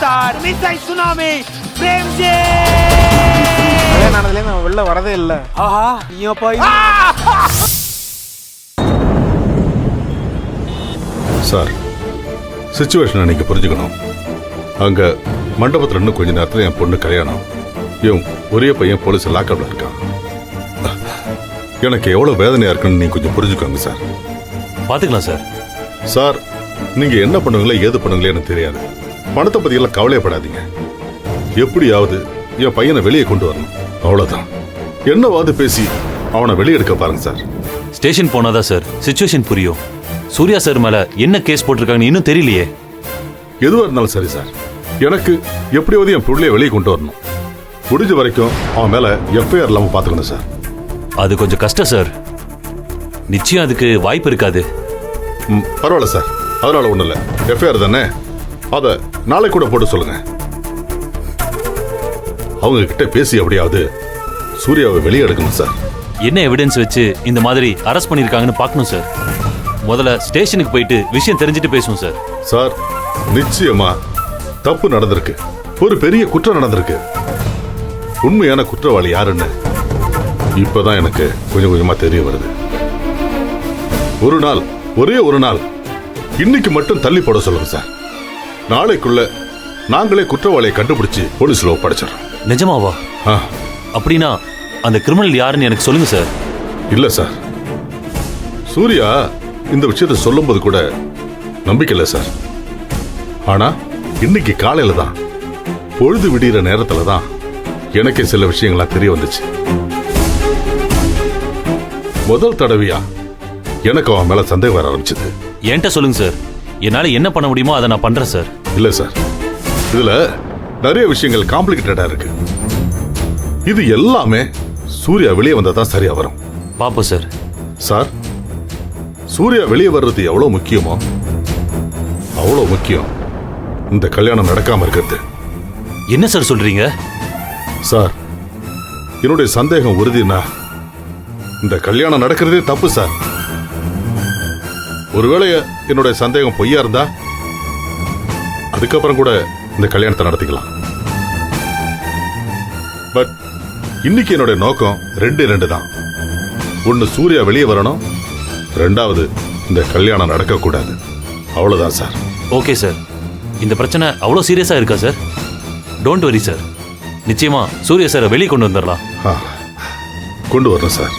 Sir. மிஸ்ஸை tsunami Premji. நானதுல நான் வெளில வரதே இல்ல. ஆஹா நீ போய் சார், சிச்சுவேஷனை நீங்க புரிஞ்சுக்கணும். அங்க மண்டபத்துல இன்னும் கொஞ்ச நேரத்துல என் பொண்ணு கல்யாணம். இவன் ஒரே பையன் போலீஸ் லாக்அப்ல இருக்கான். எனக்கு எவ்வளவு வேதனையா இருக்குன்னு நீங்க கொஞ்சம் புரிஞ்சுக்கோங்க சார். பாத்துக்கலாம் சார். சார், நீங்க என்ன பண்ணுவீங்களோ ஏது பண்ணுவீங்களோ எனக்கு தெரியாது. பணத்தை பத்தி எல்லாம் கவலைப்படாதீங்க. எப்படியாவது என் பையனை வெளியே கொண்டு வரணும், அவ்வளவுதான். என்னவாது பேசி அவனை வெளியே எடுக்க பாருங்க சார். ஸ்டேஷன் போனாதான் சார் சிச்சுவேஷன் புரியும். சூர்யா சார் மேல என்ன கேஸ் போட்டிருக்காங்கன்னு இன்னும் தெரியலையே. எதுவா இருந்தாலும் சரி சார், எனக்கு எப்படியாவது என் பிள்ளைய வெளியே கொண்டு வரணும். முடிஞ்ச வரைக்கும் அவன் மேல எஃப்ஐஆர் இல்லாம பாத்துக்கணும் சார். அது கொஞ்சம் கஷ்டம் சார். நிச்சயம் அதுக்கு வாய்ப்பு இருக்காது. பரவாயில்ல சார், அதனால ஒண்ணு இல்ல. எஃப்ஐஆர் தானே, அத நாளை கூட போட்டு சொல்லுங்க. அவங்க கிட்ட பேசி அப்படியாவது சூர்யாவை வெளியே எடுக்கணும் சார். என்ன எவிடன்ஸ் வச்சு இந்த மாதிரி அரெஸ்ட் பண்ணிருக்காங்கன்னு பார்க்கணும் சார். முதல்ல ஸ்டேஷனுக்கு போயிட்டு விஷயம் தெரிஞ்சுட்டு பேசுவோம் சார். சார், நிச்சயமா தப்பு நடந்திருக்கு, ஒரு பெரிய குற்றம் நடந்திருக்கு. உண்மையான குற்றவாளி யாருன்னு இப்பதான் எனக்கு கொஞ்சம் கொஞ்சமா தெரிய வருது. ஒரு நாள், ஒரே ஒரு நாள், இன்னைக்கு மட்டும் தள்ளி போட சொல்லுங்க சார். நாளைக்குள்ள நாங்களே குற்றவாளியை கண்டுபிடிச்சு போலீஸ்ல ஒப்படைச்சிடறோம். நிஜமாவா? அப்படின்னா அந்த கிரிமினல் யாருன்னு எனக்கு சொல்லுங்க சார். இல்ல சார், சூர்யா இந்த விஷயத்தை சொல்லும் போது கூட நம்பிக்கை இல்லை சார். ஆனா இன்னைக்கு காலையில தான், பொழுது விடிகிற நேரத்துல தான் எனக்கே சில விஷயங்களா தெரிய வந்துச்சு. முதல் தடவையா எனக்கு அவன் மேல சந்தேகம் வர ஆரம்பிச்சது. என்கிட்ட சொல்லுங்க சார், என்னால என்ன பண்ண முடியுமோ அதை நான் பண்றேன் சார். இல்ல சார், இதுல நிறைய விஷயங்கள் காம்ப்ளிகேட்டடா இருக்கு. இது எல்லாமே சூர்யா வெளியே வந்தாதான் சரியா வரும். பாப்போம் சார். சார், சூர்யா வெளியே வர்றது எவ்வளவு முக்கியமோ அவ்வளவு முக்கியம் இந்த கல்யாணம் நடக்காம இருக்கிறது. என்ன சார் சொல்றீங்க? சார், என்னுடைய சந்தேகம் உறுதினா இந்த கல்யாணம் நடக்கிறதே தப்பு சார். ஒருவேளை என்னுடைய சந்தேகம் பொய்யா இருந்தா அதுக்கப்புறம் கூட இந்த கல்யாணத்தை நடத்திக்கலாம். பட் இன்னைக்கு என்னுடைய நோக்கம் ரெண்டு தான். ஒன்னு சூர்யா வெளியே வரணும், ரெண்டாவது இந்த கல்யாணம் நடக்கக்கூடாது. அவ்வளவுதான் சார். ஓகே சார், இந்த பிரச்சனை அவ்வளோ சீரியஸா இருக்கா சார்? டோன்ட் வரி சார், நிச்சயமா சூர்யா சாரை வெளியே கொண்டு வந்துடலாம். கொண்டு வரணும் சார்.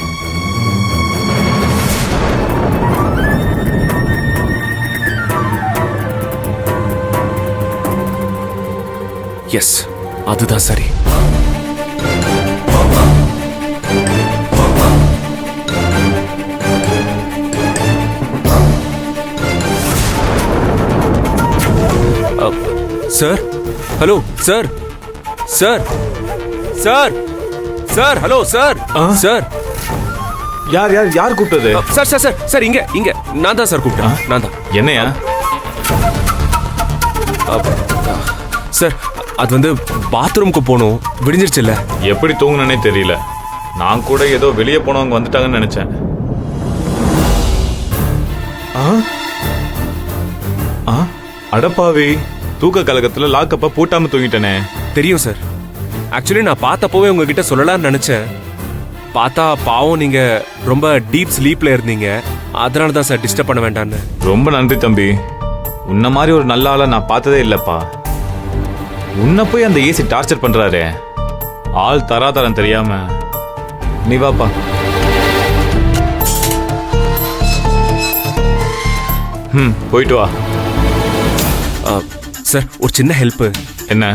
எஸ், அதுதான் சரி. Sir, hello sir, sir, sir, sir, hello sir, sir. யார் யார் யார் கூப்பிட்டது? சார் சார் சார் சார், இங்க இங்க நான் தான் சார் கூப்பிட்டேன். நான் தான். என்னையா? சார், அது வந்து பாத்ரூமுக்கு போகணும், விடிஞ்சிருச்சுல்ல. எப்படி தூங்குனே தெரியல. நான் கூட ஏதோ வெளியே போனவங்க வந்துட்டாங்கன்னு நினைச்சேன். அடப்பாவி, தூக்க கலகத்துல லாக்கப்ப பூட்டாம தூங்கிட்டனே. தெரியும் சார். ஆக்சுவலி நான் பார்த்தப்போவே உங்ககிட்ட சொல்லலாம்னு நினைச்சேன். பார்த்தா பாவம் நீங்க ரொம்ப டீப் ஸ்லீப்ல இருந்தீங்க. அதனால தான் சார் டிஸ்டர்ப் பண்ண வேண்டான்னு. ரொம்ப நன்றி தம்பி. உன்ன மாதிரி ஒரு நல்ல ஆளை நான் பார்த்ததே இல்லப்பா. உன்னை போய் அந்த ஏசி டார்ச்சர் பண்றாரே, ஆள் தராதரம் தெரியாம. நீ வாப்பா. போயிட்டு வா. சார், ஒரு சின்ன ஹெல்ப். என்ன?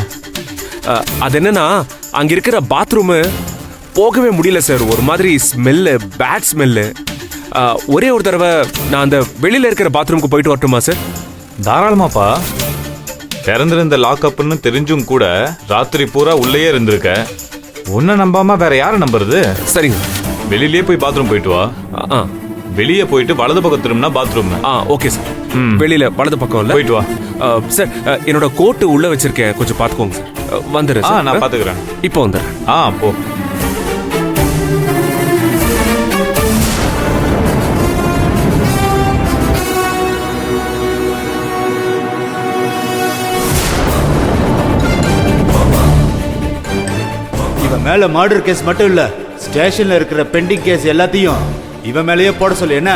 அது என்னன்னா, அங்க இருக்கிற பாத்ரூமு போகவே முடியல சார். ஒரு மாதிரி ஸ்மெல்லு, பேட் ஸ்மெல்லு. ஒரே ஒரு தடவை நான் அந்த வெளியில இருக்கிற பாத்ரூமுக்கு போயிட்டு வரட்டுமா சார்? தாராளமாப்பா. திறந்திருந்த லாக்அப்னு தெரிஞ்சும் கூட ராத்திரி பூரா உள்ளேயே இருந்திருக்க. உன்னை நம்பாம வேற யாரை நம்புறது? சரிங்க. வெளியிலேயே போய் பாத்ரூம் போயிட்டு வா. வெளியே போயிட்டு வலது பக்கம் திரும்பினா பாத்ரூம். Okay sir. வெளியில வலது பக்கம் இல்ல, போயிட்டு வா. சார், என்னோட கோட்டு உள்ள வச்சிருக்கேன், கொஞ்சம் பாத்துக்கோங்க சார். வந்துடுறேன் சார். நான் பாத்துக்கிறேன். இப்போ வந்துடுறேன். போ. இவன் மேல மர்டர் கேஸ் மட்டும் இல்ல, ஸ்டேஷன்ல இருக்கிற பெண்டிங் கேஸ் எல்லாத்தையும் இவன் மேலேயே போட சொல்லு என்ன?